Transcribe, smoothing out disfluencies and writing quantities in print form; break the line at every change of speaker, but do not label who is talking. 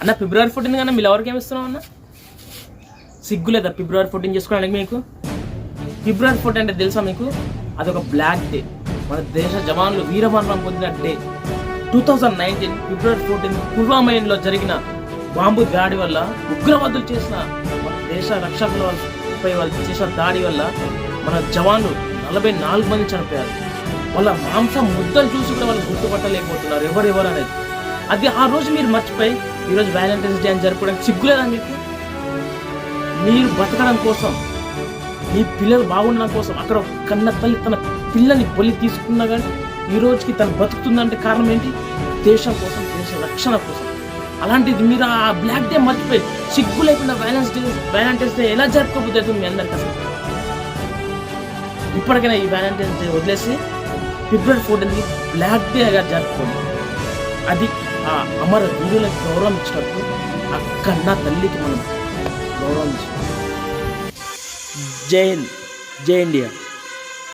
అన్న ఫిబ్రవరి 14 కన్నా మీరు ఎవరికి ఏమిస్తున్నావు అన్న? సిగ్గు లేదా ఫిబ్రవరి 14 చేసుకోవడానికి మీకు? ఫిబ్రవరి 14 అంటే తెలుసా మీకు? అదొక బ్లాక్ డే, మన దేశ జవాన్లు వీరమరణం పొందిన డే. 2019 ఫిబ్రవరి 14 పుల్వామాలో జరిగిన బాంబు దాడి వల్ల ఉగ్రవాదులు చేసిన మన దేశ రక్షకులపై వాళ్ళు చేసిన దాడి వల్ల మన జవాన్లు 44 మంది చనిపోయారు. వాళ్ళ మాంసం ముద్దలు చూసి కూడా వాళ్ళు గుర్తుపట్టలేకపోతున్నారు ఎవరెవరు అనేది. అది ఆ రోజు మీరు మర్చిపోయి ఈరోజు వ్యాలంటైన్స్ డే అని జరుపుకోవడానికి సిగ్గులేదా మీకు? మీరు బతకడం కోసం, మీ పిల్లలు బాగుండడం కోసం అక్కడ కన్న తల్లి తన పిల్లని బలి తీసుకున్నా కానీ ఈ రోజుకి తను బతుకుతుందంటే కారణం ఏంటి? దేశం కోసం, దేశ రక్షణ కోసం. అలాంటిది మీరు ఆ బ్లాక్ డే మర్చిపోయి సిగ్గు లేకుండా వ్యాలంటైన్స్ డే ఎలా జరుపుకోబోతుంది మీ అందరికి అసలు? ఇప్పటికైనా ఈ వ్యాలంటైన్స్ డే వదిలేసి ఫిబ్రవరి 14 బ్లాక్ డేగా జరుపుకోండి. అది ఆ అమర వీరులకు గౌరవం ఇచ్చినట్టు, ఆ కన్నా తల్లికి మనం గౌరవం ఇచ్చినట్టు. జై హింద్, జై ఇండియా.